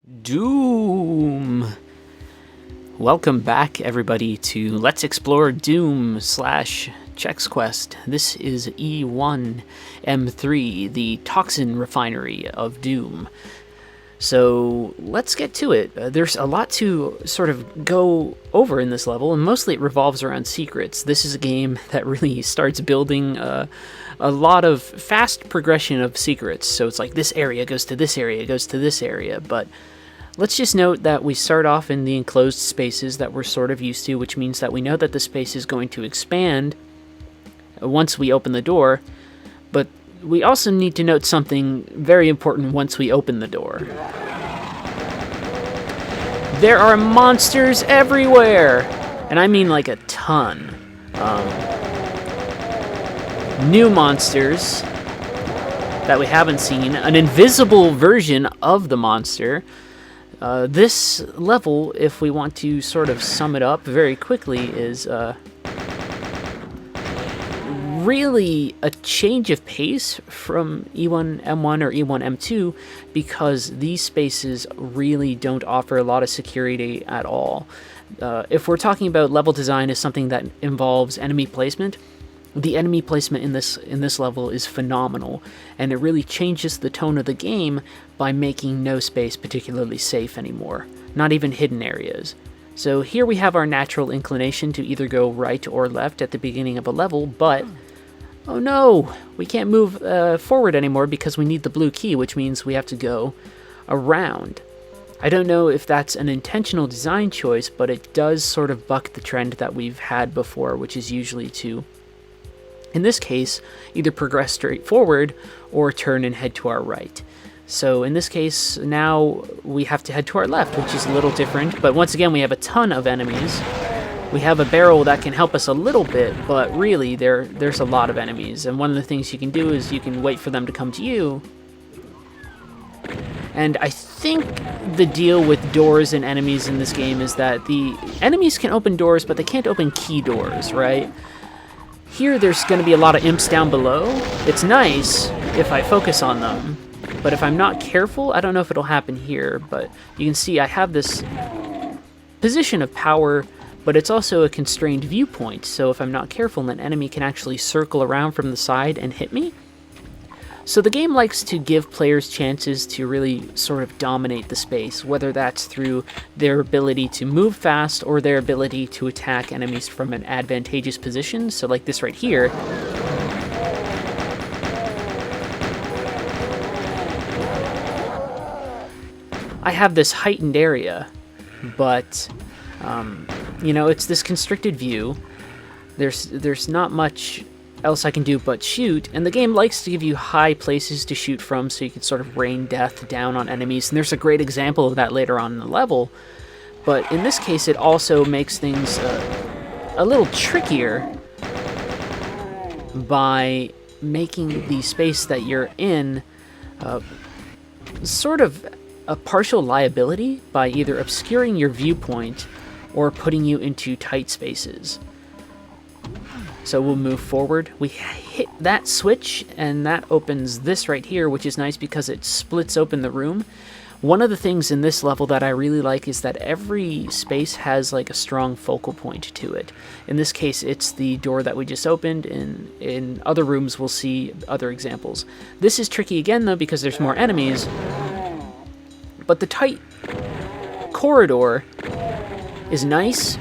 Doom! Welcome back, everybody, to Let's Explore Doom / Chex Quest. This is E1M3, the toxin refinery of Doom. So let's get to it. There's a lot to sort of go over in this level, and mostly it revolves around secrets. This is a game that really starts building a lot of fast progression of secrets. So it's like this area goes to this area, goes to this area, but let's just note that we start off in the enclosed spaces that we're sort of used to, which means that we know that the space is going to expand once we open the door, but we also need to note something very important once we open the door. There are monsters everywhere! And I mean like a ton. New monsters that we haven't seen, an invisible version of the monster. This level, if we want to sort of sum it up very quickly, is really a change of pace from E1M1 or E1M2 because these spaces really don't offer a lot of security at all. If we're talking about level design as something that involves enemy placement, the enemy placement in this level is phenomenal, and it really changes the tone of the game by making no space particularly safe anymore, not even hidden areas. So here we have our natural inclination to either go right or left at the beginning of a level, but oh no, we can't move forward anymore because we need the blue key, which means we have to go around. I don't know if that's an intentional design choice, but it does sort of buck the trend that we've had before, which is usually to, in this case, either progress straight forward or turn and head to our right. So in this case, now we have to head to our left, which is a little different, but once again we have a ton of enemies. We have a barrel that can help us a little bit, but really there's a lot of enemies, and one of the things you can do is you can wait for them to come to you. And I think the deal with doors and enemies in this game is that the enemies can open doors, but they can't open key doors, right? Here there's going to be a lot of imps down below. It's nice if I focus on them, but if I'm not careful, I don't know if it'll happen here, but you can see I have this position of power, but it's also a constrained viewpoint, so if I'm not careful, an enemy can actually circle around from the side and hit me. So the game likes to give players chances to really sort of dominate the space, whether that's through their ability to move fast or their ability to attack enemies from an advantageous position. So like this right here. I have this heightened area, but you know, it's this constricted view. There's not much else I can do but shoot, and the game likes to give you high places to shoot from so you can sort of rain death down on enemies, and there's a great example of that later on in the level. But in this case, it also makes things a little trickier by making the space that you're in sort of a partial liability by either obscuring your viewpoint or putting you into tight spaces. So we'll move forward. We hit that switch, and that opens this right here, which is nice because it splits open the room. One of the things in this level that I really like is that every space has like a strong focal point to it. In this case, it's the door that we just opened. In other rooms, we'll see other examples. This is tricky again, though, because there's more enemies. But the tight corridor is nice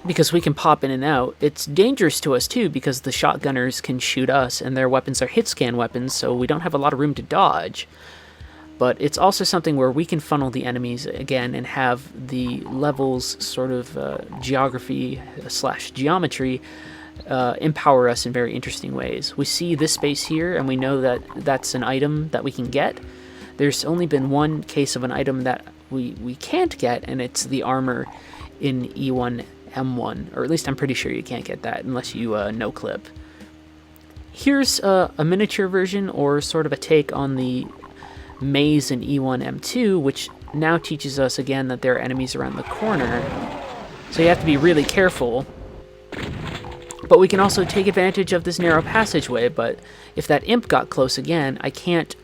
because we can pop in and out. It's dangerous to us too because the shotgunners can shoot us and their weapons are hit scan weapons, so we don't have a lot of room to dodge. But it's also something where we can funnel the enemies again and have the levels sort of geography / geometry empower us in very interesting ways. We see this space here and we know that that's an item that we can get. There's only been one case of an item that we can't get, and it's the armor in E1M1, or at least I'm pretty sure you can't get that unless you no-clip. Here's a miniature version, or sort of a take on the maze in E1M2, which now teaches us again that there are enemies around the corner, so you have to be really careful. But we can also take advantage of this narrow passageway, but if that imp got close again, I can't.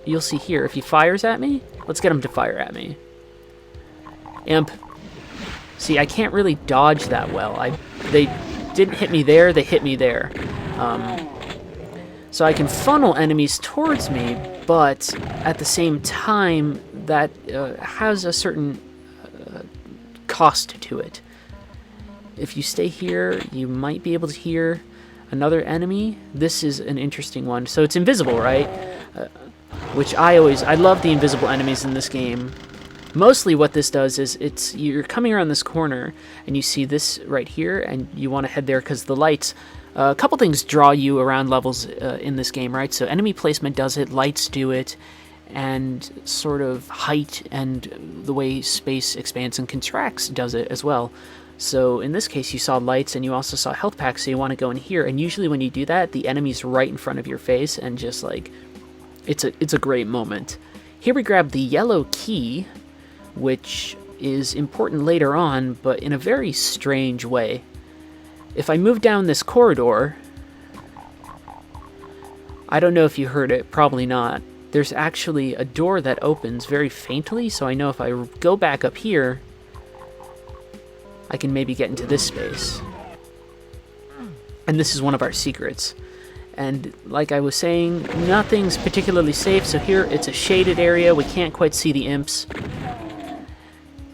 You'll see here, if he fires at me, let's get him to fire at me. Imp. See, I can't really dodge that well. They didn't hit me there, they hit me there. So I can funnel enemies towards me, but at the same time, that has a certain cost to it. If you stay here, you might be able to hear another enemy. This is an interesting one. So it's invisible, right? Which I love the invisible enemies in this game. Mostly what this does is you're coming around this corner and you see this right here and you want to head there because the lights, a couple things draw you around levels in this game, right? So enemy placement does it, lights do it, and sort of height and the way space expands and contracts does it as well. So in this case you saw lights and you also saw health packs, so you want to go in here, and usually when you do that the enemy's right in front of your face and just like it's a great moment. Here we grab the yellow key, which is important later on, but in a very strange way. If I move down this corridor, I don't know if you heard it, probably not. There's actually a door that opens very faintly, so I know if I go back up here, I can maybe get into this space. And this is one of our secrets. And like I was saying, nothing's particularly safe, so here it's a shaded area, we can't quite see the imps.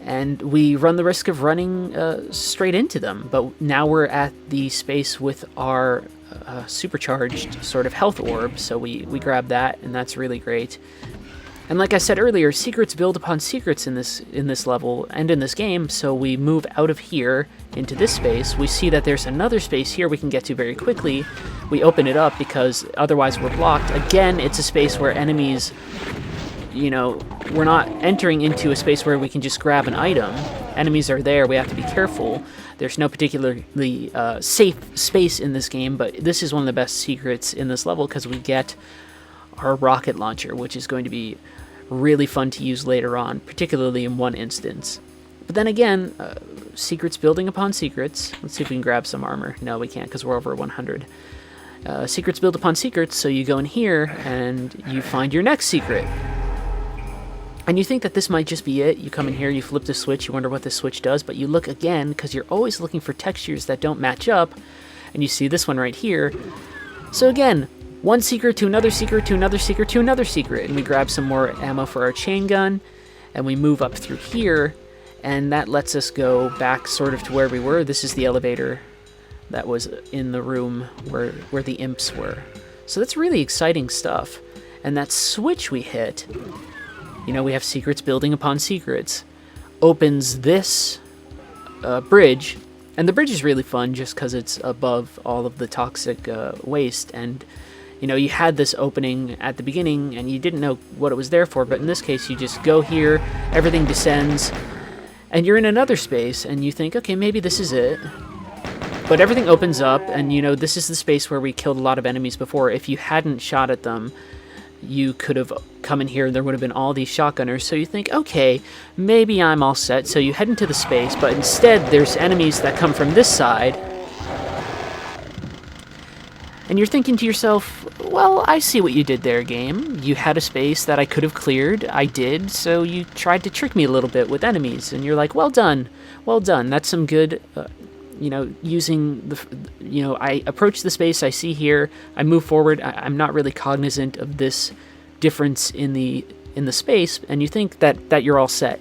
And we run the risk of running straight into them, but now we're at the space with our supercharged sort of health orb, so we grab that, and that's really great. And like I said earlier, secrets build upon secrets in this level and in this game, so we move out of here into this space. We see that there's another space here we can get to very quickly. We open it up because otherwise we're blocked. Again, it's a space where enemies, you know, we're not entering into a space where we can just grab an item. Enemies are there, we have to be careful. There's no particularly safe space in this game, but this is one of the best secrets in this level because we get our rocket launcher, which is going to be really fun to use later on, particularly in one instance. But then again, secrets building upon secrets. Let's see if we can grab some armor. No, we can't because we're over 100. Secrets build upon secrets, so you go in here and you find your next secret. And you think that this might just be it. You come in here, you flip the switch, you wonder what this switch does, but you look again because you're always looking for textures that don't match up, and you see this one right here. So again, one secret to another secret to another secret to another secret, and we grab some more ammo for our chain gun, and we move up through here, and that lets us go back sort of to where we were. This is the elevator that was in the room where the imps were. So that's really exciting stuff. And that switch we hit, you know, we have secrets building upon secrets, opens this bridge, and the bridge is really fun just because it's above all of the toxic waste, and you know, you had this opening at the beginning and you didn't know what it was there for, but in this case you just go here, everything descends, and you're in another space and you think, okay, maybe this is it. But everything opens up, and you know, this is the space where we killed a lot of enemies before. If you hadn't shot at them, you could have come in here and there would have been all these shotgunners, so you think, okay, maybe I'm all set, so you head into the space, but instead there's enemies that come from this side, and you're thinking to yourself, well, I see what you did there, game. You had a space that I could have cleared, I did, so you tried to trick me a little bit with enemies, and you're like, well done, that's some good, you know, using the, you know, I approach the space I see here, I move forward, I'm not really cognizant of this difference in the space, and you think that you're all set.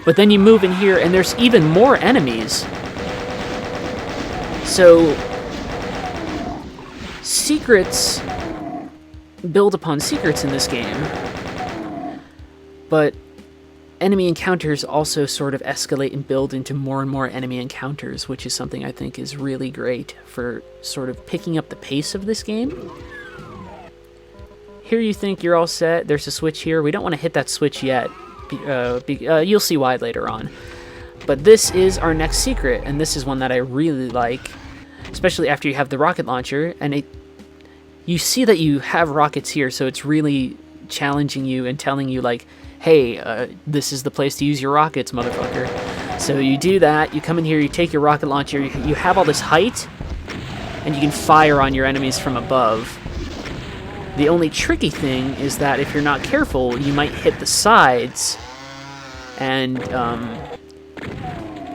But then you move in here and there's even more enemies. So secrets build upon secrets in this game, but enemy encounters also sort of escalate and build into more and more enemy encounters, which is something I think is really great for sort of picking up the pace of this game. Here you think you're all set, there's a switch here, we don't want to hit that switch yet, you'll see why later on. But this is our next secret, and this is one that I really like, especially after you have the rocket launcher, and you see that you have rockets here, so it's really challenging you and telling you like, hey, this is the place to use your rockets, motherfucker. So you do that, you come in here, you take your rocket launcher, you have all this height, and you can fire on your enemies from above. The only tricky thing is that if you're not careful, you might hit the sides, and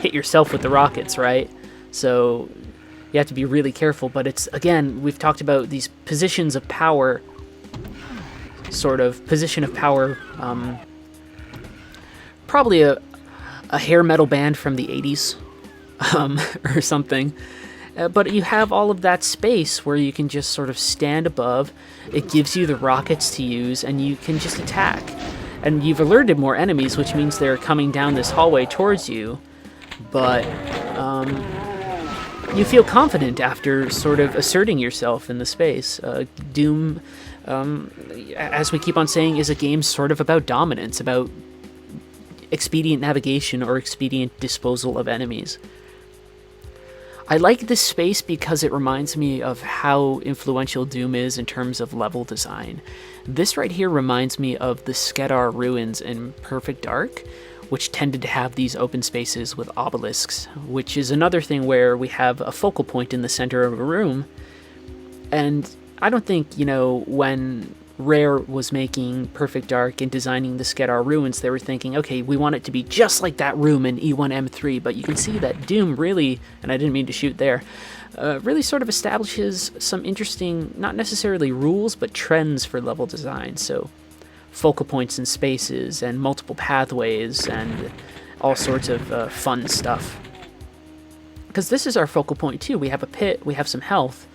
hit yourself with the rockets, right? So you have to be really careful, but it's, again, we've talked about these positions of power, sort of position of power, probably a hair metal band from the 80s, or something. But you have all of that space where you can just sort of stand above. It gives you the rockets to use, and you can just attack. And you've alerted more enemies, which means they're coming down this hallway towards you. But you feel confident after sort of asserting yourself in the space. Doom, as we keep on saying, is a game sort of about dominance, about expedient navigation or expedient disposal of enemies. I like this space because it reminds me of how influential Doom is in terms of level design. This right here reminds me of the Skedar ruins in Perfect Dark, which tended to have these open spaces with obelisks, which is another thing where we have a focal point in the center of a room. And I don't think, when Rare was making Perfect Dark and designing the Skedar ruins, they were thinking, okay, we want it to be just like that room in E1M3, but you can see that Doom really, and I didn't mean to shoot there, really sort of establishes some interesting, not necessarily rules, but trends for level design. So focal points in spaces and multiple pathways and all sorts of fun stuff. Because this is our focal point too. We have a pit, we have some health,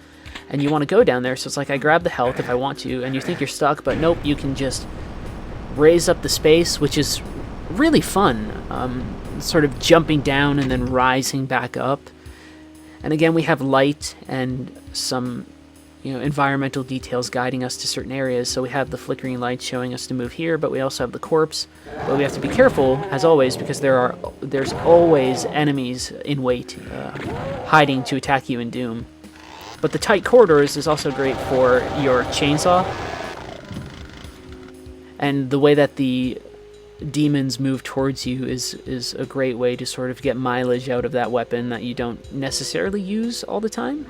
and you want to go down there, so it's like I grab the health if I want to, and you think you're stuck, but nope, you can just raise up the space, which is really fun, sort of jumping down and then rising back up. And again, we have light and some environmental details guiding us to certain areas, so we have the flickering lights showing us to move here, but we also have the corpse. But we have to be careful, as always, because there's always enemies in wait, hiding to attack you in Doom. But the tight corridors is also great for your chainsaw. And the way that the demons move towards you is a great way to sort of get mileage out of that weapon that you don't necessarily use all the time.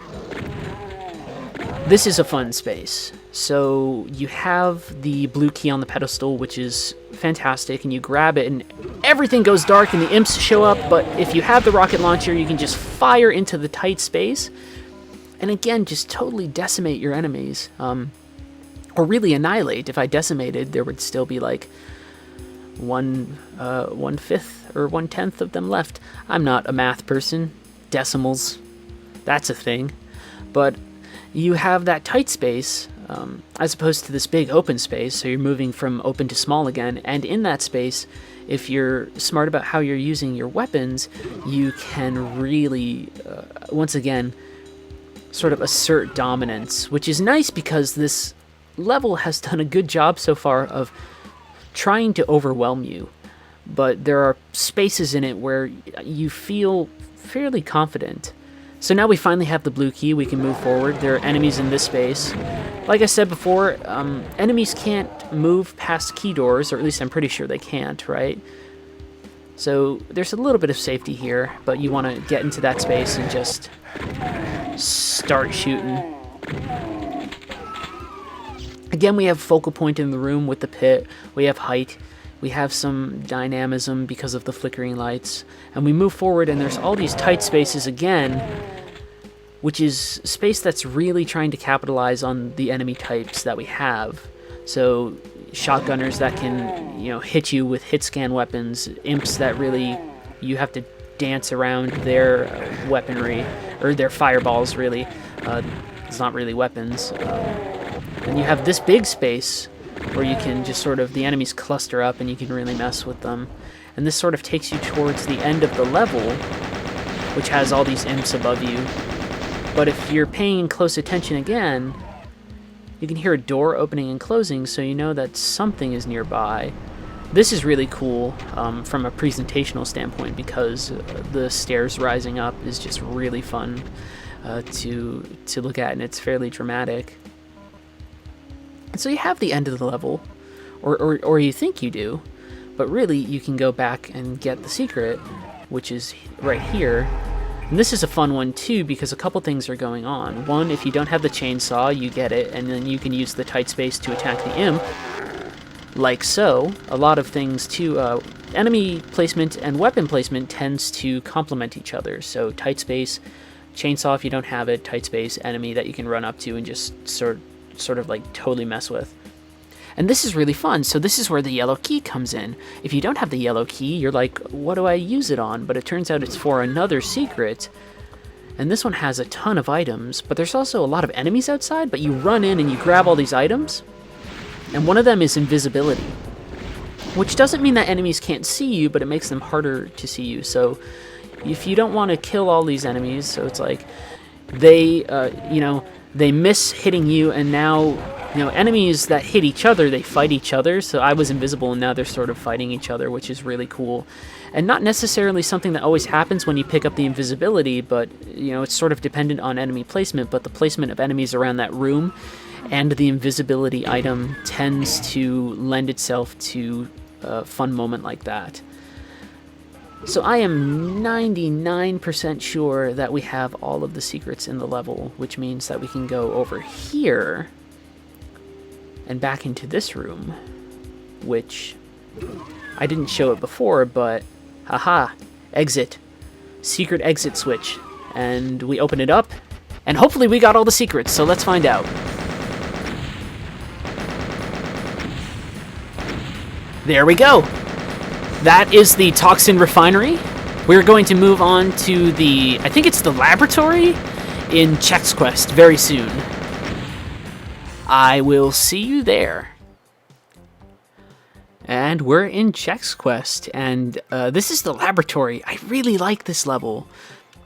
This is a fun space. So you have the blue key on the pedestal, which is fantastic, and you grab it and everything goes dark and the imps show up, but if you have the rocket launcher, you can just fire into the tight space. And again, just totally decimate your enemies. Or really annihilate. If I decimated, there would still be like 1/5 or 1/10 of them left. I'm not a math person. Decimals, that's a thing. But you have that tight space, as opposed to this big open space, so you're moving from open to small again. And in that space, if you're smart about how you're using your weapons, you can really, once again, sort of assert dominance, which is nice because this level has done a good job so far of trying to overwhelm you, but there are spaces in it where you feel fairly confident. So now we finally have the blue key, we can move forward. There are enemies in this space. Like I said before, enemies can't move past key doors, or at least I'm pretty sure they can't, right? So there's a little bit of safety here, but you want to get into that space and just start shooting. Again, we have focal point in the room with the pit, we have height, we have some dynamism because of the flickering lights, and we move forward and there's all these tight spaces again, which is space that's really trying to capitalize on the enemy types that we have. So shotgunners that can, hit you with hit scan weapons, imps that really you have to dance around their weaponry, or their fireballs really. It's not really weapons. And you have this big space where you can just sort of, the enemies cluster up and you can really mess with them. And this sort of takes you towards the end of the level, which has all these imps above you. But if you're paying close attention again, you can hear a door opening and closing, so you know that something is nearby. This is really cool from a presentational standpoint, because the stairs rising up is just really fun to look at, and it's fairly dramatic. And so you have the end of the level, or you think you do, but really you can go back and get the secret, which is right here. And this is a fun one too, because a couple things are going on. One, if you don't have the chainsaw, you get it, and then you can use the tight space to attack the imp, like so. A lot of things too, enemy placement and weapon placement tends to complement each other. So tight space, chainsaw if you don't have it, tight space, enemy that you can run up to and just sort of like totally mess with. And this is really fun. So this is where the yellow key comes in. If you don't have the yellow key, you're like, what do I use it on? But it turns out it's for another secret. And this one has a ton of items, but there's also a lot of enemies outside, but you run in and you grab all these items. And one of them is invisibility, which doesn't mean that enemies can't see you, but it makes them harder to see you. So if you don't want to kill all these enemies, so it's like they miss hitting you, and now, enemies that hit each other, they fight each other. So I was invisible, and now they're sort of fighting each other, which is really cool. And not necessarily something that always happens when you pick up the invisibility, but, it's sort of dependent on enemy placement, but the placement of enemies around that room and the invisibility item tends to lend itself to a fun moment like that. So I am 99% sure that we have all of the secrets in the level, which means that we can go over here and back into this room, which I didn't show it before, but haha, exit, secret exit switch. And we open it up, and hopefully we got all the secrets, so let's find out. There we go. That is the toxin refinery. We're going to move on to I think it's the laboratory in Chex Quest very soon. I will see you there. And we're in Chex Quest, and this is the laboratory. I really like this level,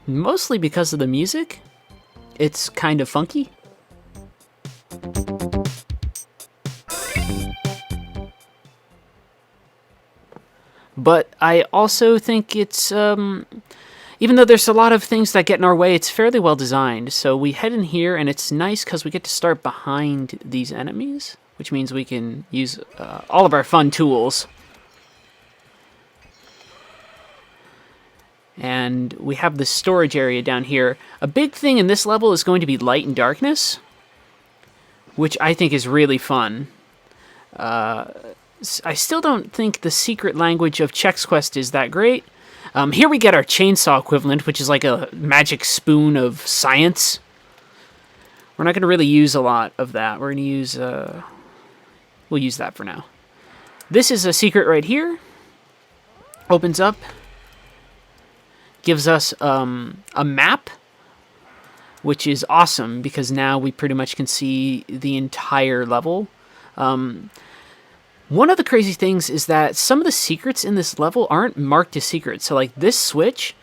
mostly because of the music. It's kind of funky. But I also think it's, even though there's a lot of things that get in our way, it's fairly well designed. So we head in here, and it's nice because we get to start behind these enemies, which means we can use all of our fun tools. And we have the storage area down here. A big thing in this level is going to be light and darkness, which I think is really fun. I still don't think the secret language of Chex Quest is that great. Here we get our chainsaw equivalent, which is like a magic spoon of science. We're not going to really use a lot of that. We're going to use... we'll use that for now. This is a secret right here. Opens up. Gives us a map, which is awesome, because now we pretty much can see the entire level. One of the crazy things is that some of the secrets in this level aren't marked as secrets. So like this switch,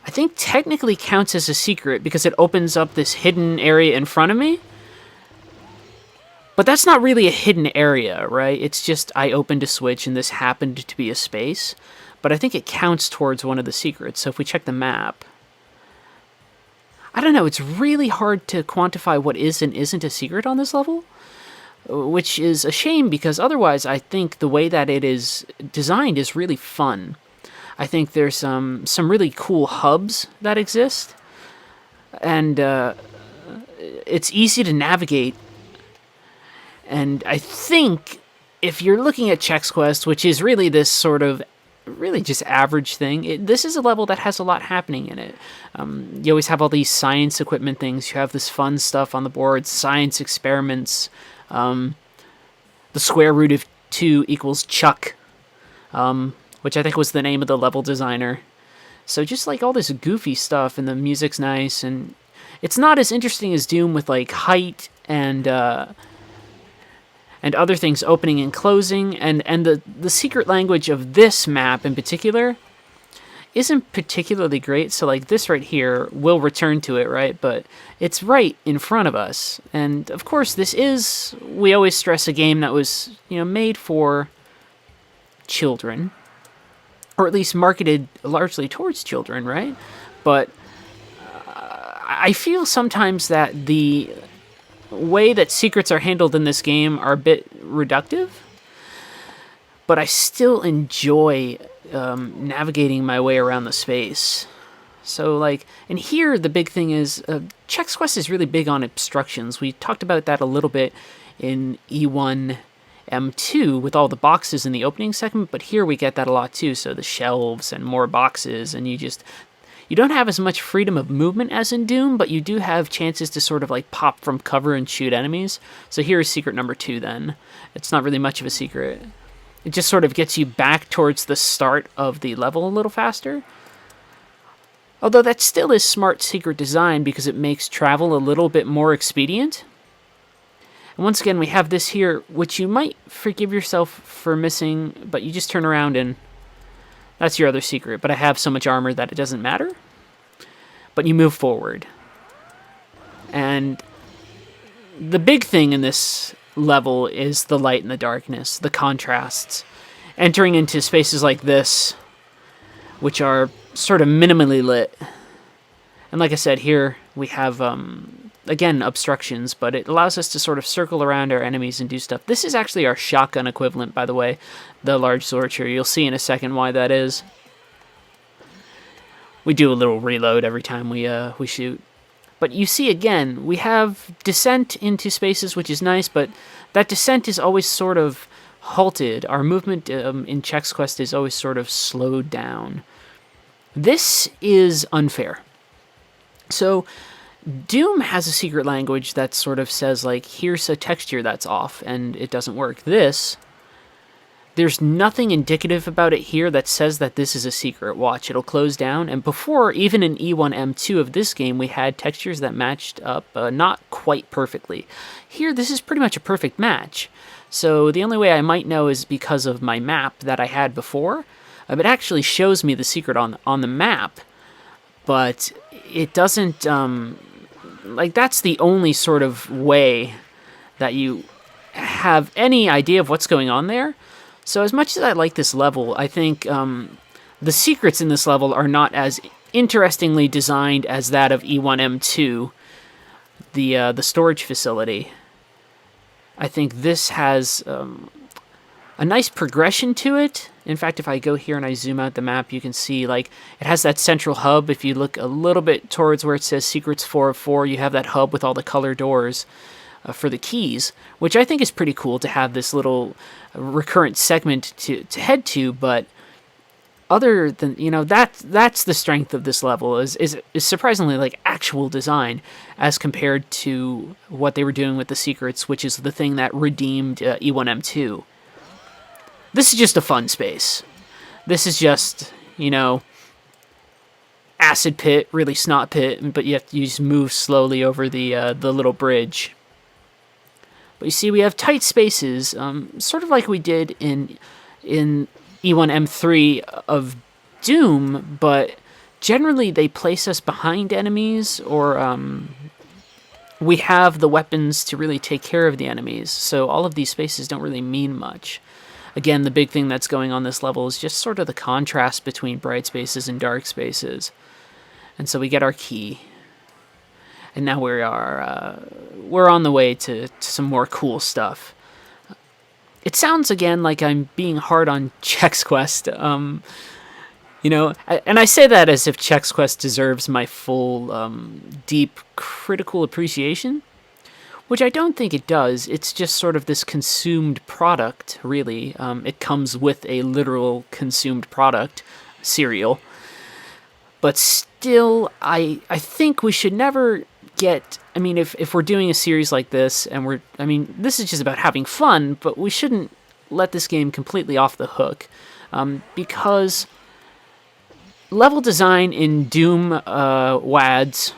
I think technically counts as a secret because it opens up this hidden area in front of me. But that's not really a hidden area, right? It's just I opened a switch and this happened to be a space. But I think it counts towards one of the secrets. So if we check the map, I don't know, it's really hard to quantify what is and isn't a secret on this level. Which is a shame, because otherwise I think the way that it is designed is really fun. I think there's some really cool hubs that exist, and it's easy to navigate. And I think if you're looking at Chex Quest, which is really this sort of really just average thing, this is a level that has a lot happening in it. You always have all these science equipment things. You have this fun stuff on the board, science experiments. The square root of 2 equals Chuck, which I think was the name of the level designer. So just like all this goofy stuff, and the music's nice, and it's not as interesting as Doom with like height and other things opening and closing, and the secret language of this map in particular isn't particularly great. So like this right here, we'll return to it, right? But it's right in front of us. And of course this is, we always stress, a game that was, made for children, or at least marketed largely towards children, right? But I feel sometimes that the way that secrets are handled in this game are a bit reductive, but I still enjoy navigating my way around the space. So and here the big thing is, Chex Quest is really big on obstructions. We talked about that a little bit in E1 E1M2 with all the boxes in the opening segment, but here we get that a lot too. So the shelves and more boxes, and you don't have as much freedom of movement as in Doom, but you do have chances to sort of like pop from cover and shoot enemies. So here's secret number 2 then. It's not really much of a secret. It just sort of gets you back towards the start of the level a little faster. Although that still is smart secret design because it makes travel a little bit more expedient. And once again, we have this here, which you might forgive yourself for missing, but you just turn around and that's your other secret. But I have so much armor that it doesn't matter. But you move forward. And the big thing in this level is the light and the darkness, the contrasts. Entering into spaces like this, which are sort of minimally lit. And like I said, here we have, again, obstructions, but it allows us to sort of circle around our enemies and do stuff. This is actually our shotgun equivalent, by the way, the large sorcerer. You'll see in a second why that is. We do a little reload every time we shoot. But you see, again, we have descent into spaces, which is nice, but that descent is always sort of halted. Our movement in Chex Quest is always sort of slowed down. This is unfair. So Doom has a secret language that sort of says, like, here's a texture that's off, and it doesn't work. There's nothing indicative about it here that says that this is a secret. Watch, it'll close down. And before, even in E1M2 of this game, we had textures that matched up not quite perfectly. Here, this is pretty much a perfect match. So the only way I might know is because of my map that I had before. It actually shows me the secret on the map, but it doesn't, like, that's the only sort of way that you have any idea of what's going on there. So as much as I like this level, I think the secrets in this level are not as interestingly designed as that of E1M2, the storage facility. I think this has a nice progression to it. In fact, if I go here and I zoom out the map, you can see, like, it has that central hub. If you look a little bit towards where it says Secrets 4 of 4, you have that hub with all the color doors for the keys, which I think is pretty cool to have this little recurrent segment to head to. But other than, that's the strength of this level, is surprisingly, like, actual design as compared to what they were doing with the secrets, which is the thing that redeemed E1M2. This is just a fun space. This is just, acid pit, really snot pit, but you just move slowly over the little bridge. But you see, we have tight spaces, sort of like we did in E1M3 of Doom, but generally they place us behind enemies, or we have the weapons to really take care of the enemies, so all of these spaces don't really mean much. Again, the big thing that's going on this level is just sort of the contrast between bright spaces and dark spaces. And so we get our key. And now we're on the way to some more cool stuff. It sounds, again, like I'm being hard on Chex Quest. And I say that as if Chex Quest deserves my full, deep, critical appreciation, which I don't think it does. It's just sort of this consumed product, really. It comes with a literal consumed product, cereal. But still, I think we should never get... I mean, if we're doing a series like this, and this is just about having fun, but we shouldn't let this game completely off the hook. Because level design in Doom WADs,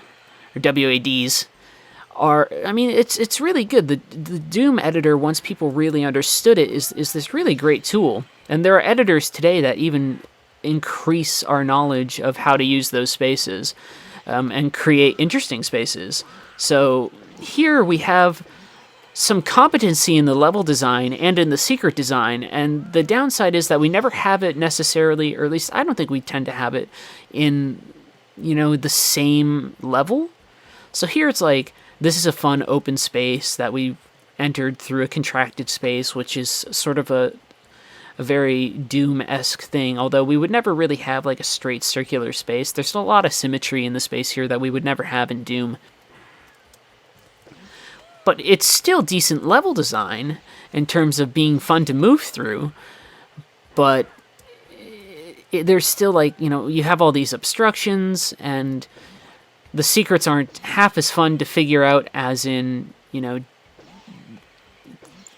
or WADs, it's really good. The Doom editor, once people really understood it, is this really great tool. And there are editors today that even increase our knowledge of how to use those spaces and create interesting spaces. So here we have some competency in the level design and in the secret design, and the downside is that we never have it necessarily, or at least I don't think we tend to have it in, the same level. So here it's like, this is a fun open space that we entered through a contracted space, which is sort of a very Doom-esque thing, although we would never really have like a straight circular space. There's a lot of symmetry in the space here that we would never have in Doom. but it's still decent level design in terms of being fun to move through. But there's still, like, you know, you have all these obstructions, and the secrets aren't half as fun to figure out as in, you know,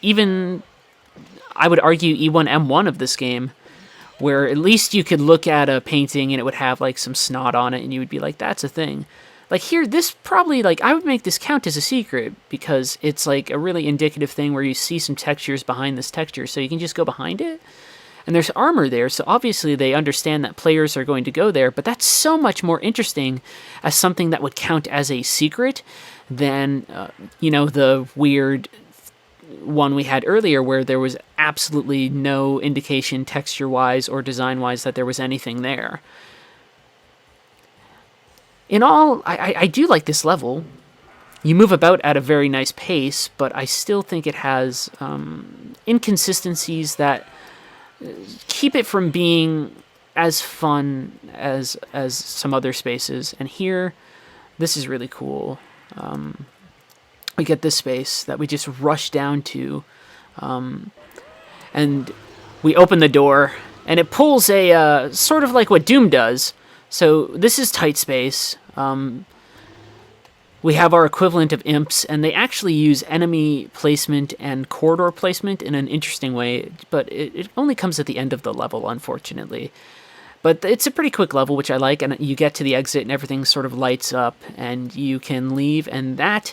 even, I would argue, E1M1 of this game, where at least you could look at a painting and it would have, like, some snot on it, and you would be like, that's a thing. Like, here, this probably, like, I would make this count as a secret, because it's, like, a really indicative thing where you see some textures behind this texture, so you can just go behind it. And there's armor there, so obviously they understand that players are going to go there, but that's so much more interesting as something that would count as a secret than, you know, the weird one we had earlier where there was absolutely no indication texture-wise or design-wise that there was anything there. In all, I do like this level. You move about at a very nice pace, but I still think it has inconsistencies that keep it from being as fun as some other spaces. And here, this is really cool. We get this space that we just rush down to, and we open the door, and it pulls a sort of like what Doom does. So this is tight space. We have our equivalent of imps, and they actually use enemy placement and corridor placement in an interesting way, but it only comes at the end of the level, unfortunately. But it's a pretty quick level, which I like, and you get to the exit and everything sort of lights up, and you can leave, and that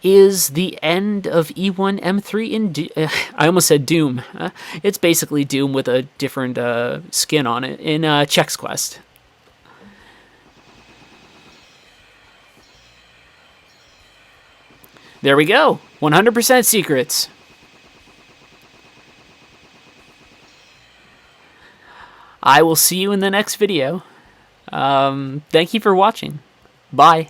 is the end of E1M3 in I almost said Doom. It's basically Doom with a different skin on it in Chex Quest. There we go. 100% secrets. I will see you in the next video. Thank you for watching. Bye.